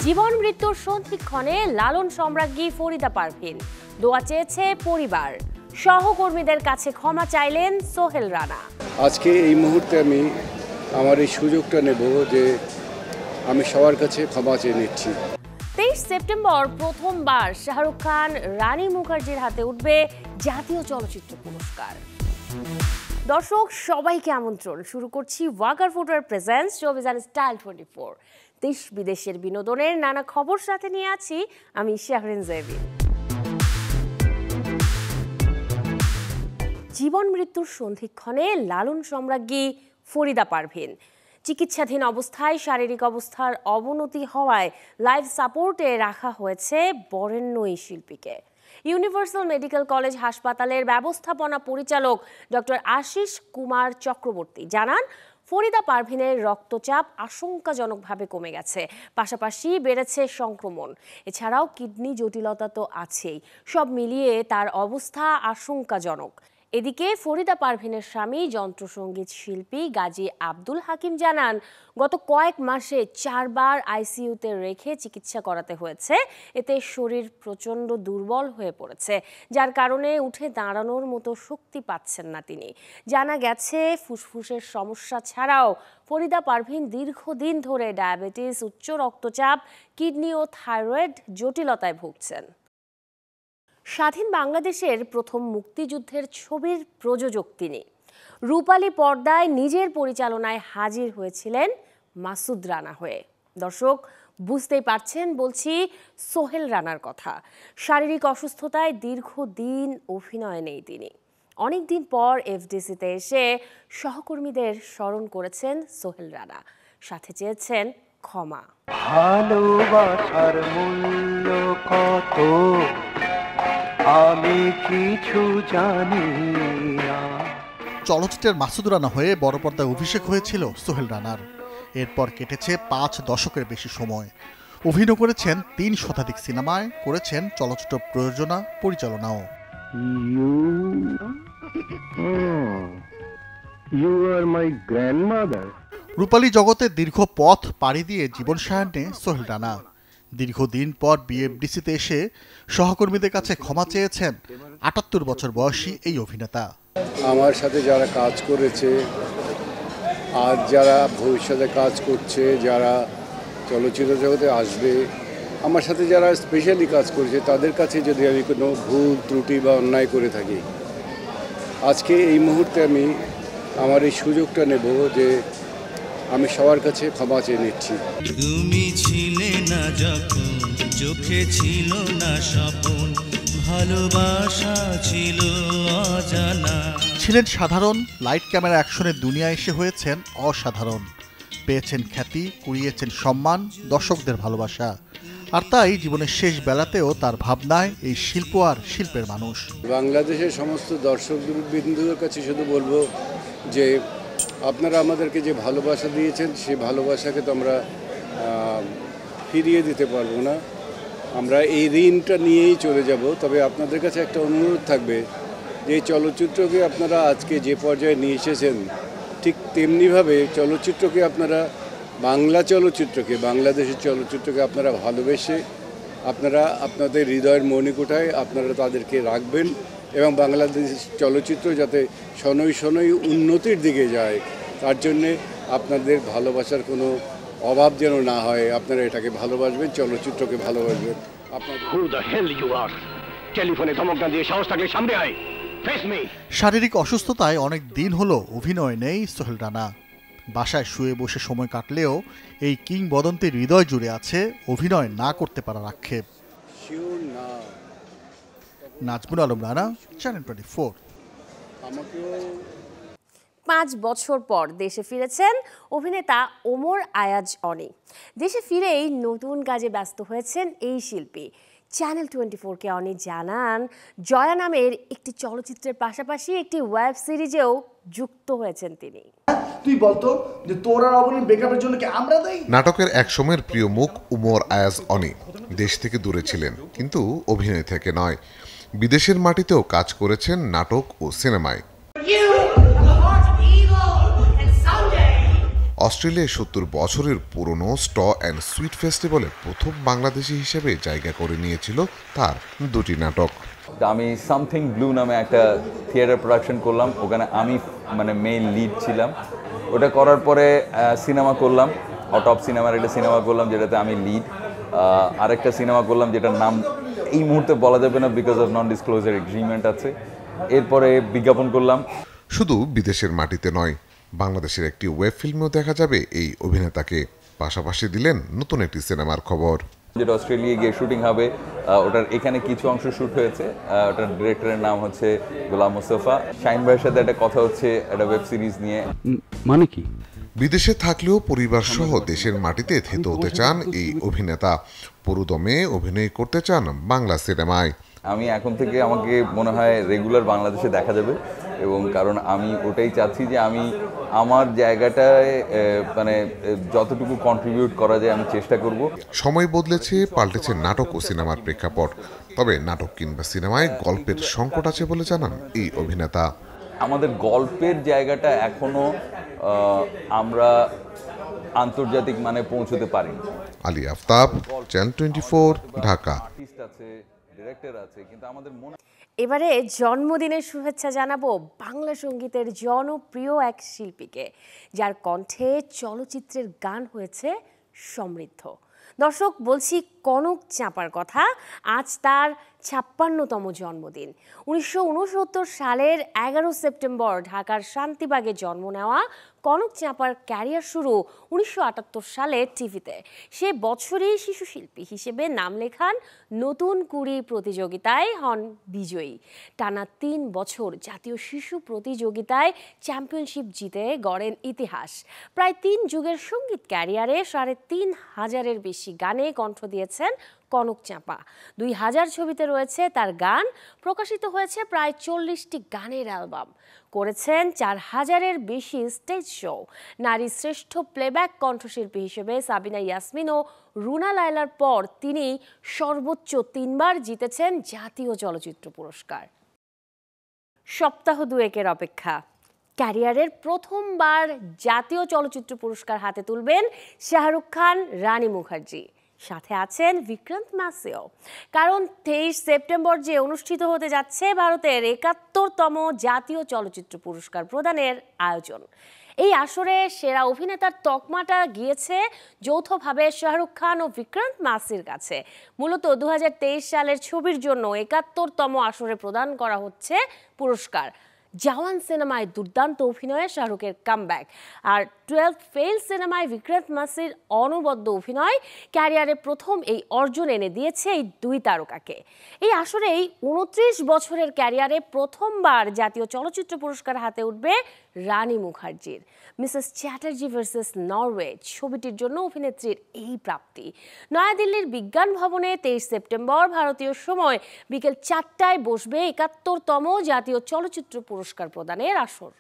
জীবন মৃত্যুর সন্ধিক্ষণে লালন সম্রাজ্ঞী ফরিদা পারভিন, দোয়া চেয়েছে পরিবার। সহকর্মীদের কাছে ক্ষমা চাইলেন সোহেল রানা। আজকে এই মুহূর্তে আমি আমার এই সুযোগটা নেব যে আমি সবার কাছে ক্ষমা চেয়ে নিচ্ছি। 23 সেপ্টেম্বর প্রথমবার শাহরুখ খান রানী মুখার্জির হাতে উঠবে জাতীয় চলচ্চিত্র পুরস্কার। দর্শক সবাইকে আমন্ত্রণ, শুরু করছি Walkar footwear presents showbiz and style 24। দেশ বিদেশের বিনোদনের নানা খবর সাথে নিয়ে আছি আমি শাহরিন জেবিন। জীবন মৃত্যুর সন্ধিক্ষণে লালন সম্রাজ্ঞী ফরিদা পারভিন চিকিৎসাধীন অবস্থায় শারীরিক অবস্থার অবনতি হওয়ায় লাইফ সাপোর্টে রাখা হয়েছে বরেণ্য এই শিল্পীকে। ইউনিভার্সাল মেডিকেল কলেজ হাসপাতালের ব্যবস্থাপনা পরিচালক ডক্টর আশিস কুমার চক্রবর্তী জানান, ফরিদা পারভিনের রক্তচাপ আশঙ্কাজনকভাবে কমে গেছে, পাশাপাশি বেড়েছে সংক্রমণ, এছাড়াও কিডনি জটিলতা তো আছেই। সব মিলিয়ে তার অবস্থা আশঙ্কাজনক। এদিকে ফরিদা পারভিনের স্বামী যন্ত্রসঙ্গীত শিল্পী গাজী আব্দুল হাকিম জানান, গত কয়েক মাসে 4 বার আইসিইউতে রেখে চিকিৎসা করাতে হয়েছে। এতে শরীর প্রচণ্ড দুর্বল হয়ে পড়েছে, যার কারণে উঠে দাঁড়ানোর মতো শক্তি পাচ্ছেন না তিনি। জানা গেছে, ফুসফুসের সমস্যা ছাড়াও ফরিদা পারভিন দীর্ঘদিন ধরে ডায়াবেটিস, উচ্চ রক্তচাপ, কিডনি ও থাইরয়েড জটিলতায় ভুগছেন। স্বাধীন বাংলাদেশের প্রথম মুক্তিযুদ্ধের ছবির প্রযোজক তিনি। রূপালী পর্দায় নিজের পরিচালনায় হাজির হয়েছিলেন মাসুদ রানা হয়ে। দর্শক বুঝতেই পারছেন বলছি সোহেল রানার কথা। শারীরিক অসুস্থতায় দীর্ঘদিন অভিনয় নেই তিনি। অনেকদিন পর এফডিসিতে এসে সহকর্মীদের স্মরণ করেছেন সোহেল রানা, সাথে চেয়েছেন ক্ষমা। ভালোবাসার মূল্য কত আমি কিছু জানি না। চলচ্চিত্রের মাসুদ রানা হয়ে বড় পর্দায় অভিষেক হয়েছিল সোহেল রানার। এরপর কেটেছে 5 দশকের বেশি সময়। অভিনয় করেছেন 3 শতাধিক সিনেমায়, করেছেন চলচ্চিত্র প্রযোজনা, পরিচালনাও। রূপালী জগতে দীর্ঘ পথ পাড়ি দিয়ে জীবন সায়ান্নে সোহেল রানা। দীর্ঘদিন পর বিএফডিসিতে এসে সহকর্মীদের কাছে ক্ষমা চেয়েছেন 78 বছর বয়সী এই অভিনেতা। আমার সাথে যারা কাজ করেছে আর যারা ভবিষ্যতে কাজ করছে, যারা চলচ্চিত্র জগতে আসবে, আমার সাথে যারা স্পেশালি কাজ করেছে, তাদের কাছে যদি আমি কোনো ভুল ত্রুটি বা অন্যায় করে থাকি, আজকে এই মুহূর্তে আমি আমার এই সুযোগটা নেব যে আমি সবার কাছে ক্ষমা চেয়ে নিচ্ছি। তুমি ছিলে না যখন, চোখে ছিল না স্বপন, ভালোবাসা ছিল অজানা। ছিলেন সাধারণ, লাইট ক্যামেরা অ্যাকশনের দুনিয়ায় এসে হয়েছেন অসাধারণ। পেয়েছেন খ্যাতি, কুড়িয়েছেন সম্মান, দর্শকদের ভালোবাসা। আর তাই জীবনের শেষ বেলাতেও তার ভাবনায় এই শিল্প আর শিল্পের মানুষ। বাংলাদেশের সমস্ত দর্শক বিন্দুদের কাছে শুধু বলবো যে আপনারা আমাদেরকে যে ভালোবাসা দিয়েছেন, সেই ভালোবাসাকে তো আমরা ফিরিয়ে দিতে পারবো না। আমরা এই ঋণটা নিয়েই চলে যাব। তবে আপনাদের কাছে একটা অনুরোধ থাকবে যে এই চলচ্চিত্রকে আপনারা আজকে যে পর্যায়ে নিয়ে এসেছেন, ঠিক তেমনিভাবে চলচ্চিত্রকে আপনারা, বাংলা চলচ্চিত্রকে, বাংলাদেশের চলচ্চিত্রকে আপনারা ভালোবেসে আপনারা আপনাদের হৃদয়ের মণিকোঠায় আপনারা তাদেরকে রাখবেন এবং বাংলাদেশ চলচ্চিত্র যাতে শনৈ শনৈ উন্নতির দিকে যায়, তার জন্যে আপনাদের ভালোবাসার কোনো অভাব যেন না হয়। আপনারা এটাকে ভালোবাসবেন, চলচ্চিত্রকে ভালোবাসবেন। শারীরিক অসুস্থতায় অনেক দিন হলো অভিনয় নেই সোহেল রানা। বাসায় শুয়ে বসে সময় কাটলেও এই কিংবদন্তির হৃদয় জুড়ে আছে অভিনয় না করতে পারার আক্ষেপ। নাজমুল আলম রানা, চ্যানেল 24। 5 বছর পর দেশে ফিরেছেন অভিনেতা ওমর আয়াজ অনি। দেশে ফিরেই নতুন কাজে ব্যস্ত হয়েছেন এই শিল্পী। চ্যানেল 24-কে অনি জানান, জয়া নামের একটি চলচ্চিত্রের পাশাপাশি একটি ওয়েব সিরিজেও যুক্ত হয়েছেন তিনি। তুই বলতো যে তোর আর অবনীর ব্রেকআপের জন্য কি আমরা দায়ী? নাটকের এক সময়ের প্রিয় মুখ ওমর আয়াজ অনি দেশ থেকে দূরে ছিলেন, কিন্তু অভিনয় থেকে নয়, বিদেশের মাটিতেও কাজ করেছেন নাটক ও সিনেমায়। অস্ট্রেলিয়ায় ৭০ বছরের পুরনো স্ট অ্যান্ড সুইট ফেস্টিভ্যালে প্রথম বাংলাদেশি হিসেবে জায়গা করে নিয়েছিল তার দুটি নাটক। আমি সামথিং ব্লু নামে একটা থিয়েটার প্রোডাকশন করলাম, ওখানে আমি মেইন লিড ছিলাম। ওটা করার পরে সিনেমা করলাম, টপ সিনেমার একটা সিনেমা করলাম যেটাতে আমি লিড। আরেকটা সিনেমা করলাম যেটার নাম এই মুহূর্তে বলা যাবে না because of non disclosure agreement আছে। এরপরে বিজ্ঞাপন করলাম। শুধু বিদেশের মাটিতে নয়, বাংলাদেশের একটি ওয়েব ফিল্মেও দেখা যাবে এই অভিনেতাকে। পাশাপাশি দিলেন নতুন একটি সিনেমার খবর, যেটা অস্ট্রেলিয়ায় গিয়ে শুটিং হবে। ওটার এখানে কিছু অংশ শ্যুট হয়েছে। ওটার ডিরেক্টরের নাম হচ্ছে গোলাম মোস্তফা। শাহিন ভাইয়ের সাথে একটা কথা হচ্ছে একটা ওয়েব সিরিজ নিয়ে। মানে কি? বিদেশে থাকলেও পরিবার সহ দেশের মাটিতে থেতে হতে চান এই অভিনেতা। পুরোদমে অভিনয় করতে চান বাংলা সিনেমায়। আমি এখন থেকে আমাকে মনে হয় রেগুলার বাংলাদেশে দেখা যাবে, এবং কারণ আমি ওটাই চাচ্ছি যে আমি আমার জায়গাটায় যতটুকু কন্ট্রিবিউট করা যায় আমি চেষ্টা করব। সময় বদলেছে, পাল্টেছে নাটক ও সিনেমার প্রেক্ষাপট। তবে নাটক কিংবা সিনেমায় গল্পের সংকট আছে বলে জানান এই অভিনেতা। আমাদের গল্পের জায়গাটা এখনো আমরা আন্তর্জাতিক মানে পৌঁছতে পারিনি। আলী আফতাব, চ্যানেল 24, ঢাকা। আর্টিস্ট আছে, ডিরেক্টর আছে, কিন্তু আমাদের মনে এবারে জন্মদিনের শুভেচ্ছা জানাবো বাংলা সঙ্গীতের জনপ্রিয় এক শিল্পীকে, যার কণ্ঠে চলচ্চিত্রের গান হয়েছে সমৃদ্ধ। দর্শক, বলছি কনক চাঁপার কথা। আজ তার ৫৬তম জন্মদিন। ১৯৬৯ সালের ১১ সেপ্টেম্বর ঢাকার শান্তিবাগে জন্ম নেওয়া কনক চাঁপার ক্যারিয়ার শুরু ১৯৭৮ সালে টিভিতে। সে বছরই শিশু শিল্পী হিসেবে নাম লেখান নতুন কুড়ি প্রতিযোগিতায়, হন বিজয়ী। টানা ৩ বছর জাতীয় শিশু প্রতিযোগিতায় চ্যাম্পিয়নশিপ জিতে গড়েন ইতিহাস। প্রায় ৩ যুগের সঙ্গীত ক্যারিয়ারে ৩৫০০-এর বেশি গানে কণ্ঠ দিয়েছেন কনক চাঁপা। ২০০০ ছবিতে রয়েছে তার গান। প্রকাশিত হয়েছে প্রায় ৪০টি গানের অ্যালবাম। করেছেন ৪০০০-এর বেশি স্টেজ শো। নারী শ্রেষ্ঠ প্লেব্যাক কণ্ঠশিল্পী হিসেবে সাবিনা ইয়াসমিন ও রুনা লায়লার পর তিনি সর্বোচ্চ ৩বার জিতেছেন জাতীয় চলচ্চিত্র পুরস্কার। সপ্তাহ দুয়েকের অপেক্ষা। ক্যারিয়ারের প্রথমবার জাতীয় চলচ্চিত্র পুরস্কার হাতে তুলবেন শাহরুখ খান, রানী মুখার্জি। সাথে আছেন বিক্রান্ত ম্যাসিও। কারণ ২৩ সেপ্টেম্বর যে অনুষ্ঠিত হতে যাচ্ছে ভারতের ৭১তম জাতীয় চলচ্চিত্র পুরস্কার প্রদানের আয়োজন। এই আসরে সেরা অভিনেতার তকমাটা গিয়েছে যৌথভাবে শাহরুখ খান ও বিক্রান্ত ম্যাসির কাছে। মূলত ২০২৩ সালের ছবির জন্য ৭১তম আসরে প্রদান করা হচ্ছে পুরস্কার। জওয়ান সিনেমায় দুর্দান্ত অভিনয়ে শাহরুখের কামব্যাক, আর 12 ফেল সিনেমায় বিক্রান্ত ম্যাসির অনবদ্য অভিনয় ক্যারিয়ারে প্রথম এই অর্জন এনে দিয়েছে এই দুই তারকাকে। এই আসরেই ২৯ বছরের ক্যারিয়ারে প্রথমবার জাতীয় চলচ্চিত্র পুরস্কার হাতে উঠবে রানী মুখার্জির। মিসেস চ্যাটার্জি ভার্সেস নরওয়ে ছবিটির জন্য অভিনেত্রীর এই প্রাপ্তি। নয়াদিল্লির বিজ্ঞান ভবনে ২৩ সেপ্টেম্বর ভারতীয় সময় বিকেল ৪টায় বসবে ৭১তম জাতীয় চলচ্চিত্র পুরস্কার প্রদানের আসর।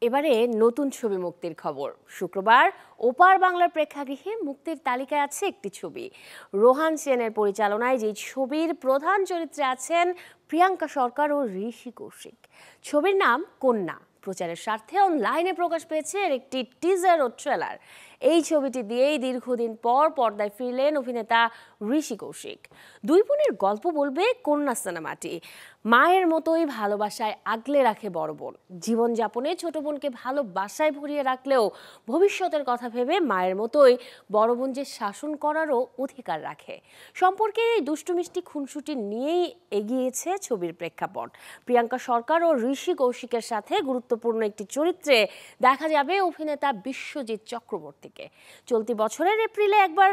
এবারে নতুন ছবি মুক্তির খবর। শুক্রবার ওপার বাংলার প্রেক্ষাগৃহে মুক্তির তালিকায় আছে একটি ছবি। রোহান সেনের পরিচালনায় যে ছবির প্রধান চরিত্রে আছেন প্রিয়াঙ্কা সরকার ও ঋষি কৌশিক। ছবির নাম কন্যা। প্রচারের স্বার্থে অনলাইনে প্রকাশ পেয়েছে এর একটি টিজার ও ট্রেলার। এই ছবিটি দিয়েই দীর্ঘদিন পর পর্দায় ফিরলেন অভিনেতা ঋষি কৌশিক। দুই বোনের গল্প বলবে কন্যা সিনেমাটি। মায়ের মতোই ভালোবাসায় আগলে রাখে বড় বোন। জীবনযাপনে ছোট বোনকে ভালোবাসায় ভরিয়ে রাখলেও ভবিষ্যতের কথা ভেবে মায়ের মতোই বড় বোন যে শাসন করারও অধিকার রাখে। সম্পর্কে এই দুষ্টু মিষ্টি খুনসুটি নিয়েই এগিয়েছে ছবির প্রেক্ষাপট। প্রিয়াঙ্কা সরকার ও ঋষি কৌশিকের সাথে গুরুত্বপূর্ণ একটি চরিত্রে দেখা যাবে অভিনেতা বিশ্বজিৎ চক্রবর্তীকে। চলতি বছরের এপ্রিলে একবার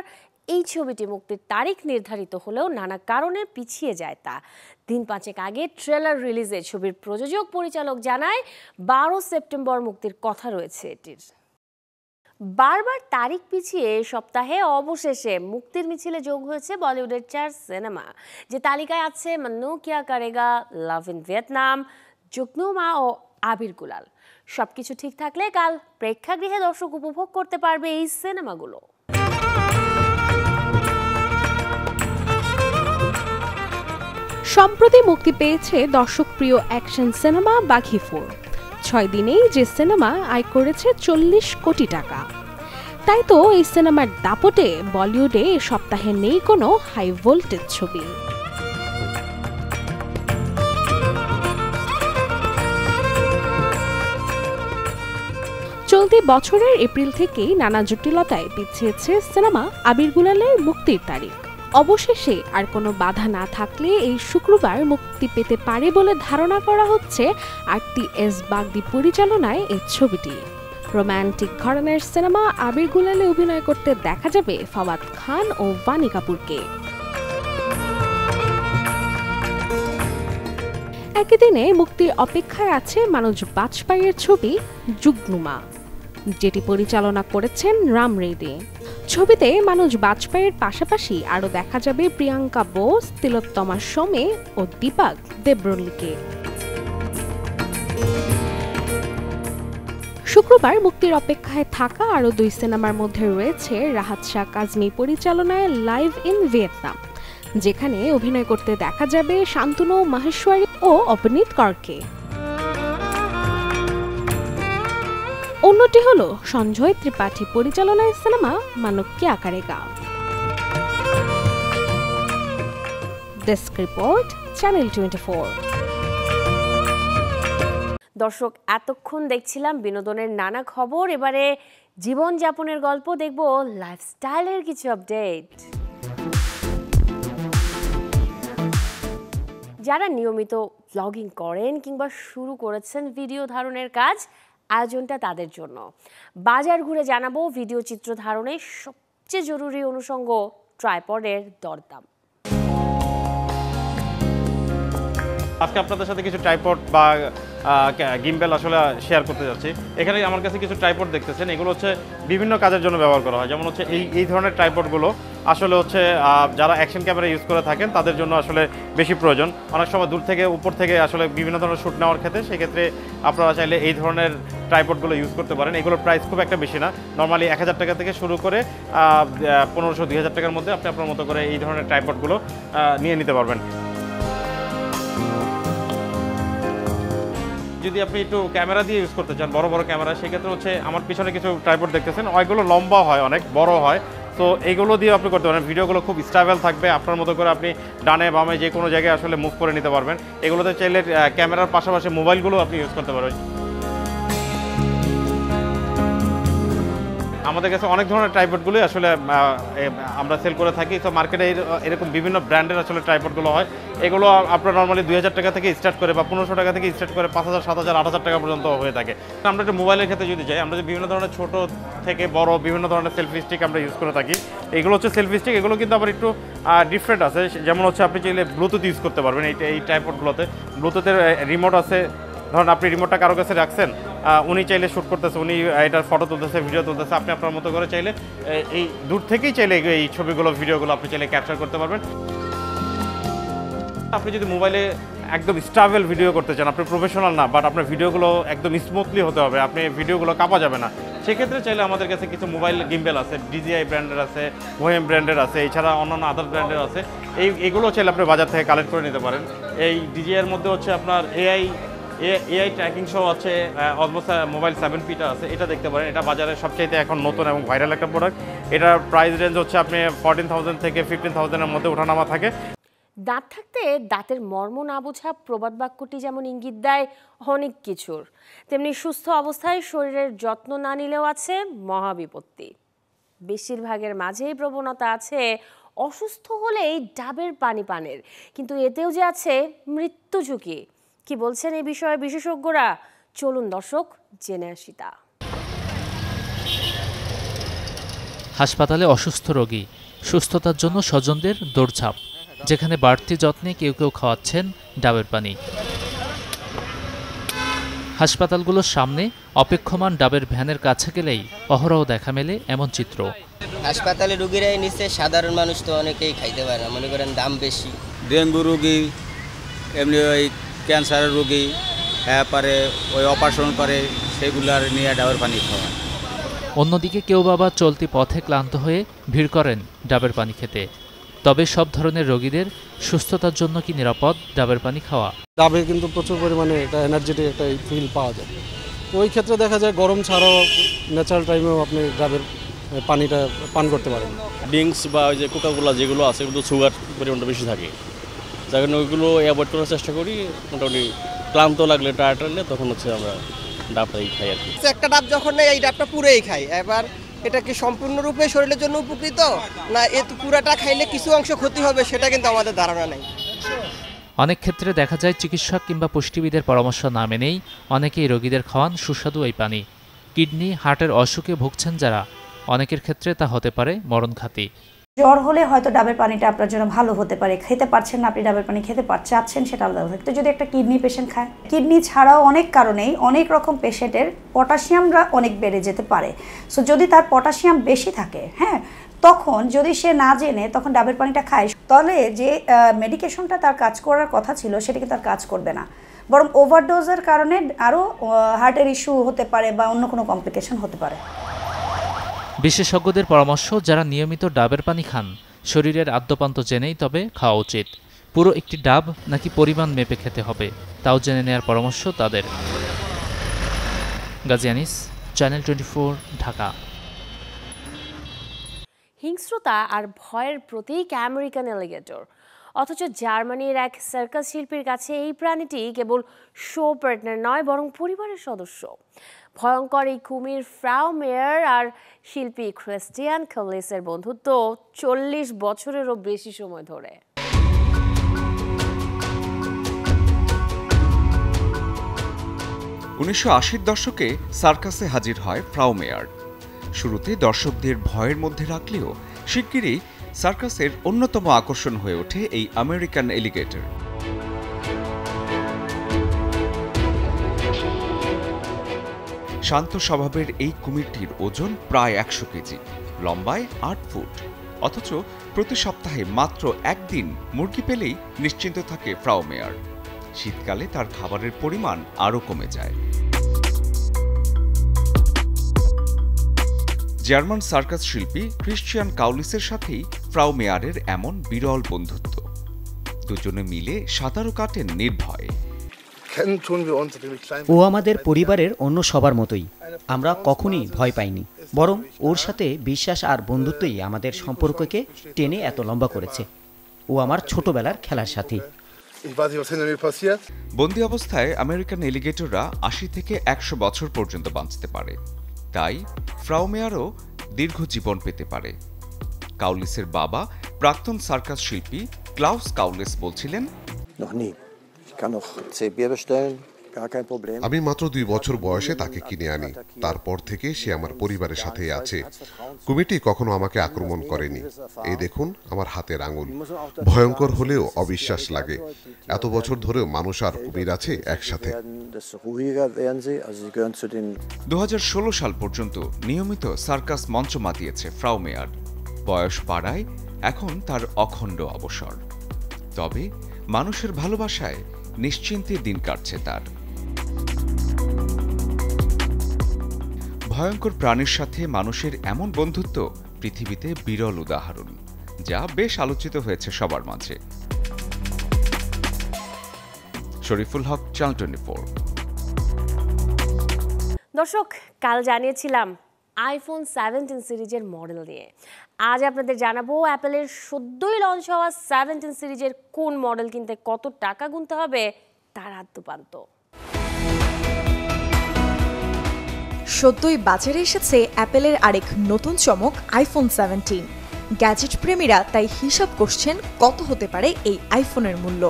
এই ছবিটি মুক্তির তারিখ নির্ধারিত হলেও নানা কারণে পিছিয়ে যায় তা। দিন ৫ আগে ট্রেলার রিলিজে ছবির প্রযোজক পরিচালক জানায় ১২ সেপ্টেম্বর মুক্তির কথা রয়েছে এটির। বারবার তারিখ পিছিয়ে সপ্তাহে অবশেষে মুক্তির মিছিলে যোগ হয়েছে বলিউডের ৪ সিনেমা, যে তালিকায় আছে মন্নু কিয়া করেগা, লাভ ইন ভিয়েতনাম, জুগনুমা ও আবির গুলাল। সবকিছু ঠিক থাকলে কাল প্রেক্ষাগৃহে দর্শক উপভোগ করতে পারবে এই সিনেমাগুলো। সম্প্রতি মুক্তি পেয়েছে দর্শকপ্রিয় অ্যাকশন সিনেমা বাঘি 4। 6 দিনেই যে সিনেমা আয় করেছে 40 কোটি টাকা। তাই তো এই সিনেমার দাপটে বলিউডে এ সপ্তাহে নেই কোনো হাই ভোল্টেজ ছবি। চলতি বছরের এপ্রিল থেকেই নানা জটিলতায় পিছিয়েছে সিনেমা আবির গুলালের মুক্তির তারিখ। অবশেষে আর কোনো বাধা না থাকলে এই শুক্রবার মুক্তি পেতে পারে বলে ধারণা করা হচ্ছে আরটিএস বাগদি পরিচালনায় এই ছবিটি। রোমান্টিক ধরনের সিনেমা আবির গুলালে অভিনয় করতে দেখা যাবে ফাওয়াদ খান ও বানি কাপুরকে। একই দিনে মুক্তির অপেক্ষায় আছে মানোজ বাজপাইয়ের ছবি যুগনুমা, যেটি পরিচালনা করেছেন রাম রেড্ডি। ছবিতে মানোজ বাজপাইয়ের পাশাপাশি আরও দেখা যাবে প্রিয়াঙ্কা বোস, তিলোত্তমা সোমে ও দীপক দেবরলিকে। শুক্রবার মুক্তির অপেক্ষায় থাকা আরও 2 সিনেমার মধ্যে রয়েছে রাহাত শাহ কাজমি পরিচালনায় লাইভ ইন ভিয়েতনাম, যেখানে অভিনয় করতে দেখা যাবে শান্তনু মাহেশ্বরী ও অপনীত করকে। অন্যটি হল সঞ্জয় ত্রিপাঠী পরিচালনায় সিনেমা মানো ক্যা করেগা। Desk report, channel 24। দর্শক, এতক্ষণ দেখছিলাম বিনোদনের নানা খবর। এবারে জীবনযাপনের গল্প দেখব, লাইফস্টাইলের কিছু আপডেট। যারা নিয়মিত ব্লগিং করেন কিংবা শুরু করেছেন ভিডিও ধারণের কাজ, আয়োজনটা তাদের জন্য। বাজার ঘুরে জানাবো ভিডিও চিত্র ধারণে সবচেয়ে জরুরি অনুষঙ্গ ট্রাইপডের দরদাম। আজকে আপনাদের সাথে কিছু ট্রাইপড বা গিম্বেল আসলে শেয়ার করতে যাচ্ছি। এখানে আমার কাছে কিছু ট্রাইপড দেখতেছেন, এগুলো হচ্ছে বিভিন্ন কাজের জন্য ব্যবহার করা হয়। যেমন হচ্ছে এই ধরনের ট্রাইপডগুলো আসলে হচ্ছে যারা অ্যাকশন ক্যামেরা ইউজ করে থাকেন তাদের জন্য আসলে বেশি প্রয়োজন। অনেক সময় দূর থেকে উপর থেকে আসলে বিভিন্ন ধরনের শ্যুট নেওয়ার ক্ষেত্রে সেক্ষেত্রে আপনারা চাইলে এই ধরনের ট্রাইপডগুলো ইউজ করতে পারেন। এগুলোর প্রাইস খুব একটা বেশি না, নর্মালি 1000 টাকা থেকে শুরু করে 1500-2000 টাকার মধ্যে আপনি আপনার মতো করে এই ধরনের ট্রাইপডগুলো নিয়ে নিতে পারবেন। যদি আপনি একটু ক্যামেরা দিয়ে ইউজ করতে চান, বড় বড় ক্যামেরা, সেক্ষেত্রে হচ্ছে আমার পিছনে কিছু ট্রাইপড দেখতেছেন, ওইগুলো লম্বা হয়, অনেক বড় হয়। তো এইগুলো দিয়ে আপনি করতে পারেন, ভিডিওগুলো খুব স্টেবল থাকবে, আপনার মতো করে আপনি ডানে বামে যে কোনো জায়গায় আসলে মুভ করে নিতে পারবেন। এগুলোতে চাইলে ক্যামেরার পাশাপাশি মোবাইলগুলো আপনি ইউজ করতে পারবেন। আমাদের কাছে অনেক ধরনের ট্রাইপডগুলোই আসলে আমরা সেল করে থাকি। তো মার্কেটে এরকম বিভিন্ন ব্র্যান্ডের আসলে ট্রাইপডগুলো হয়। এগুলো আপনার নর্মালি 2000 টাকা থেকে স্টার্ট করে বা 1500 টাকা থেকে স্টার্ট করে 5000, 7000, 8000 টাকা পর্যন্ত হয়ে থাকে। আমরা একটা মোবাইলের ক্ষেত্রে যদি যাই, আমরা যে বিভিন্ন ধরনের ছোট থেকে বড় বিভিন্ন ধরনের সেলফি স্টিক আমরা ইউজ করে থাকি। এগুলো হচ্ছে সেলফি স্টিক, এগুলো কিন্তু আবার একটু ডিফারেন্ট আছে। যেমন হচ্ছে আপনি চাইলে ব্লুটুথ ইউজ করতে পারবেন এই ট্রাইপডগুলোতে। ব্লুটুথের রিমোট আছে, ধরুন আপনি রিমোটটা কারো কাছে রাখছেন, উনি চাইলে শ্যুট করতেছে, উনি এটার ফটো তুলতেছে, ভিডিও তুলতেছে, আপনি আপনার মতো করে চাইলে এই দূর থেকেই চাইলে এই ছবিগুলো ভিডিওগুলো আপনি চাইলে ক্যাপচার করতে পারবেন। আপনি যদি মোবাইলে একদম স্টেবল ভিডিও করতে চান, আপনি প্রফেশনাল না, বাট আপনার ভিডিওগুলো একদম স্মুথলি হতে হবে, আপনি ভিডিওগুলো কাঁপা যাবে না, সেক্ষেত্রে চাইলে আমাদের কাছে কিছু মোবাইল গিম্বেল আছে, DJI ব্র্যান্ডের আছে, ওএম ব্র্যান্ডের আছে, এছাড়া অন্যান্য আদার ব্র্যান্ডের আছে। এইগুলো চাইলে আপনি বাজার থেকে কালেক্ট করে নিতে পারেন। এই DJI-এর মধ্যে হচ্ছে আপনার এআই ট্র্যাকিং সহ আছে, অলমোস্ট মোবাইল 7Pটা আছে, এটা দেখতে পারেন। এটা বাজারে সবচাইতে এখন নতুন এবং ভাইরাল একটা প্রোডাক্ট। এটার প্রাইস রেঞ্জ হচ্ছে আপনি 14,000 থেকে 15,000-এর মধ্যে ওঠানামা থাকে। দাঁত থাকতে দাঁতের মর্ম না বোঝা প্রবাদ বাক্যটি যেমন ইঙ্গিত দেয় অনেক কিছুর, তেমনি সুস্থ অবস্থায় শরীরের যত্ন না নিলেও আছে মহাবিপত্তি। বেশিরভাগের মাঝেই প্রবণতা আছে অসুস্থ হলেই ডাবের পানি পানের, কিন্তু এতেও যে আছে মৃত্যু ঝুঁকি। কি বলছেন এই বিষয়ে বিশেষজ্ঞরা? চলুন দর্শক জেনে আসি তা। হাসপাতালে অসুস্থ রোগী, সুস্থতার জন্য স্বজনদের দৌড়ঝাঁপ, যেখানে বাড়তি যত্নে কেউ কেউ খাওয়াচ্ছেন ডাবের পানি। হাসপাতালগুলোর সামনে অপেক্ষমান ডাবের ভ্যানের কাছে গেলেই অহরহ দেখা মেলে এমন চিত্র। হাসপাতালে রোগীরাই নিচ্ছে, সাধারণ মানুষ তো অনেকেই খাইতে পারে না, মনে করেন দাম বেশি। ডেঙ্গু রোগী, এমনি ওই ক্যান্সারের রোগী, তারপরে ওই অপারেশন করে, সেগুলার নিয়ে ডাবের পানি খাওয়া। অন্যদিকে কেউ বাবা চলতি পথে ক্লান্ত হয়ে ভিড় করেন ডাবের পানি খেতে। তবে সব ধরনের রোগীদের সুস্থতার জন্য কি নিরাপদ ডাবের পানি খাওয়া? ডাবে কিন্তু প্রচুর পরিমাণে এটা এনার্জেটিক একটা ফিল পাওয়া যায়। ওই ক্ষেত্রে দেখা যায় গরম ছাড়াও ন্যাচারাল টাইমেও আপনি ডাবের পানিটা পান করতে পারেন। ড্রিঙ্কস বা ওই যে কোকাকোলা যেগুলো আছে এগুলো সুগার পরিমাণটা বেশি থাকে, যার কারণে ওইগুলো অ্যাভয়েড করার চেষ্টা করি। মোটামুটি ক্লান্ত লাগলে টায়ার্ড লাগলে তখন হচ্ছে আমরা ডাবটাই খাই আর কি। একটা ডাব যখন নেই এই ডাবটা পুরোই খাই। এবার এটা কি সম্পূর্ণরূপে শরীরের জন্য উপকৃত না এ পুরাটা খাইলে কিছু অংশ ক্ষতি হবে সেটা কিন্তু আমাদের ধারণা নেই। অনেক ক্ষেত্রে দেখা যায় চিকিৎসক কিংবা পুষ্টিবিদের পরামর্শ না মেনেই অনেকেই রোগীদের খাওয়ান সুস্বাদু এই পানি। কিডনি হার্টের অসুখে ভুগছেন যারা, অনেকের ক্ষেত্রে তা হতে পারে মরণঘাতী। জ্বর হলে হয়তো ডাবের পানিটা আপনার জন্য ভালো হতে পারে, খেতে পারছেন না আপনি ডাবের পানি খেতে চাচ্ছেন সেটা আলাদা কথা। তো যদি একটা কিডনি পেশেন্ট খায়, কিডনি ছাড়াও অনেক কারণেই অনেক রকম পেশেন্টের পটাশিয়ামটা অনেক বেড়ে যেতে পারে। সো যদি তার পটাশিয়াম বেশি থাকে, হ্যাঁ, তখন যদি সে না জেনে তখন ডাবের পানিটা খায়, তাহলে যে মেডিকেশনটা তার কাজ করার কথা ছিল সেটা কিন্তু তার কাজ করবে না, বরং ওভারডোজের কারণে আরও হার্টের ইস্যু হতে পারে বা অন্য কোনো কমপ্লিকেশন হতে পারে। বিশেষজ্ঞদের পরামর্শ, যারা নিয়মিত ডাবের পানি খান শরীরের আদ্যপান্ত জেনেই তবে খাওয়া উচিত। পুরো একটি ডাব নাকি পরিমাণ মেপে খেতে হবে তাও জেনে নেওয়ার পরামর্শ তাদের। গাজী আনিস, চ্যানেল 24, ঢাকা। হিংস্রতা আর ভয়ের প্রতীক আমেরিকান অ্যালিগেটর, অথচ জার্মানির এক সার্কাস শিল্পীর কাছে এই প্রাণীটি কেবল শো পার্টনার নয় বরং পরিবারের সদস্য। ভয়ঙ্কর এই কুমির ফ্রাউ মেয়ার আর শিল্পী ক্রিস্টিয়ান কাউলিসের বন্ধুত্ব 40 বছরেরও বেশি সময় ধরে। 1980-র দশকে সার্কাসে হাজির হয় ফ্রাউ মেয়ার। শুরুতে দর্শকদের ভয়ের মধ্যে রাখলেও শিগগিরই সার্কাসের অন্যতম আকর্ষণ হয়ে ওঠে এই আমেরিকান এলিগেটর। শান্ত স্বভাবের এই কুমিরটির ওজন প্রায় 100 কেজি, লম্বায় 8 ফুট। অথচ প্রতি সপ্তাহে মাত্র একদিন মুরগি পেলেই নিশ্চিন্ত থাকে ফ্রাউ মেয়ার। শীতকালে তার খাবারের পরিমাণ আরও কমে যায়। জার্মান সার্কাস শিল্পী ক্রিস্টিয়ান কাউলিসের সাথেই ফ্রাউ মেয়ারের এমন বিরল বন্ধুত্ব। দুজনে মিলে সাঁতারও কাটেন নির্ভয়ে। ও আমাদের পরিবারের অন্য সবার মতোই, আমরা কখনই ভয় পাইনি, বরং ওর সাথে বিশ্বাস আর বন্ধুত্বই আমাদের সম্পর্ককে টেনে এত লম্বা করেছে। ও আমার ছোটবেলার খেলার সাথী। বন্দি অবস্থায় আমেরিকান এলিগেটররা 80 থেকে 100 বছর পর্যন্ত বাঁচতে পারে, তাই ফ্রাউ মেয়ারও দীর্ঘ জীবন পেতে পারে। কাউলিসের বাবা প্রাক্তন সার্কাস শিল্পী ক্লাউস কাউলিস বলছিলেন, আমি মাত্র 2 বছর বয়সে তাকে কিনে আনি, তারপর থেকে সে আমার পরিবারের সাথেই আছে। কুমিরটি কখনো আমাকে আক্রমণ করেনি। এই দেখুন আমার হাতের আঙুল। ভয়ঙ্কর হলেও অবিশ্বাস লাগে, এত বছর ধরেও মানুষ আর কুমির আছে একসাথে। 2016 সাল পর্যন্ত নিয়মিত সার্কাস মঞ্চ মাতিয়েছে ফ্রাউ মেয়ার। বয়স বাড়ায় এখন তার অখণ্ড অবসর। তবে মানুষের ভালোবাসায় নিশ্চিন্তে দিন কাটছে তার। ভয়ঙ্কর প্রাণীর সাথে মানুষের এমন বন্ধুত্ব পৃথিবীতে বিরল উদাহরণ, যা বেশ আলোচিত হয়েছে সবার মাঝে। শরীফুল হক, চ্যানেল 24। দর্শক, কাল জানিয়েছিলাম আইফোন 17 সিরিজের মডেল নিয়ে। আজ আপনাদের জানাবো অ্যাপেলের সদ্যই লঞ্চ হওয়া 17 সিরিজের কোন মডেল কিনতে কত টাকা গুনতে হবে তার আদ্যপান্ত। সদ্যই বাজারে এসেছে অ্যাপেলের আরেক নতুন চমক আইফোন 17। গ্যাজেট প্রেমীরা তাই হিসাব করছেন কত হতে পারে এই আইফোনের মূল্য।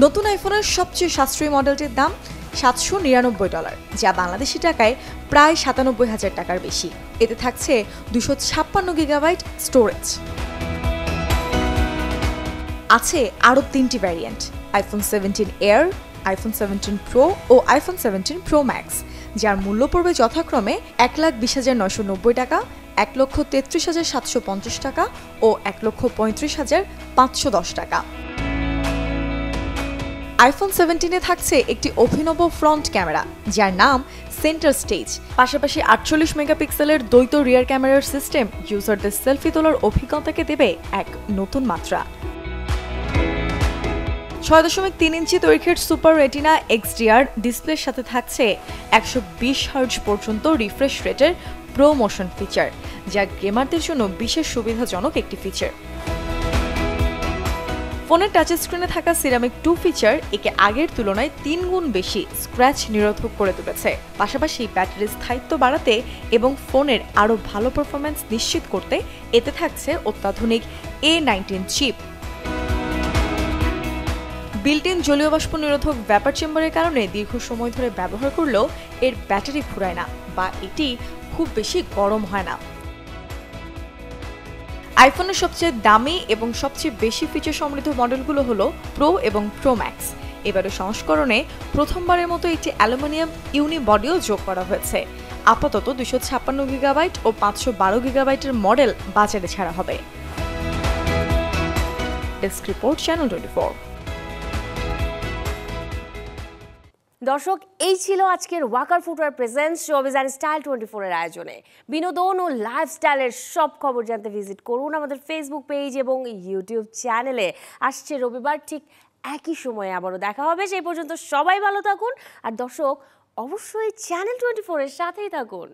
নতুন আইফোনের সবচেয়ে সাশ্রয়ী মডেলটির দাম $799, যা বাংলাদেশি টাকায় প্রায় 97,000 টাকার বেশি। এতে থাকছে 256 গিগাবাইট স্টোরেজ। আছে আরও 3টি variant, iPhone 17 Air, iPhone 17 Pro ও আইফোন 17 প্রো ম্যাক্স, যার মূল্য পড়বে যথাক্রমে 1,20,990 টাকা, 1,33,750 টাকা ও 1,35,510 টাকা। আইফোন 17-এ থাকছে একটি অভিনব ফ্রন্ট ক্যামেরা যার নাম সেন্টার স্টেজ, পাশাপাশি 48 মেগাপিক্সেলের দ্বৈত রিয়ার ক্যামেরার সিস্টেম ইউজারদের সেলফি তোলার অভিজ্ঞতাকে দেবে এক নতুন মাত্রা। 6.3 ইঞ্চি দৈর্ঘ্যের সুপার রেটিনা XDR ডিসপ্লের সাথে থাকছে 120 হার্জ পর্যন্ত রিফ্রেশ রেটের প্রো মোশন ফিচার, যা গেমারদের জন্য বিশেষ সুবিধাজনক একটি ফিচার। ফোনের টাচ স্ক্রিনে থাকা সিরামিক 2 ফিচার একে আগের তুলনায় 3 গুণ বেশি স্ক্র্যাচ নিরোধক করে তুলেছে, পাশাপাশি ব্যাটারির স্থায়িত্ব বাড়াতে এবং ফোনের আরও ভালো পারফরম্যান্স নিশ্চিত করতে এতে থাকছে অত্যাধুনিক A19 চিপ। বিল্ট ইন জলীয় বাষ্প নিরোধক ভ্যাপার চেম্বারের কারণে দীর্ঘ সময় ধরে ব্যবহার করলেও এর ব্যাটারি ফুরায় না বা এটি খুব বেশি গরম হয় না। আইফোনের সবচেয়ে দামি এবং সবচেয়ে বেশি ফিচার সমৃদ্ধ মডেলগুলো হলো প্রো এবং প্রো ম্যাক্স। এবারের সংস্করণে প্রথমবারের মতো একটি অ্যালুমিনিয়াম ইউনি বডিও যোগ করা হয়েছে। আপাতত 256 গিগাবাইট ও 512 গিগাবাইটের মডেল বাজারে ছাড়া হবে। Desk report, channel 24। দর্শক, এই ছিল আজকের Walkar footwear presents showbiz and style 24 এর আয়োজনে। বিনোদন ও লাইফস্টাইলের সব খবর জানতে ভিজিট করুন আমাদের ফেসবুক পেজ এবং ইউটিউব চ্যানেলে। আসছে রবিবার ঠিক একই সময়ে আবারও দেখা হবে। সেই পর্যন্ত সবাই ভালো থাকুন, আর দর্শক অবশ্যই চ্যানেল 24 এর সাথেই থাকুন।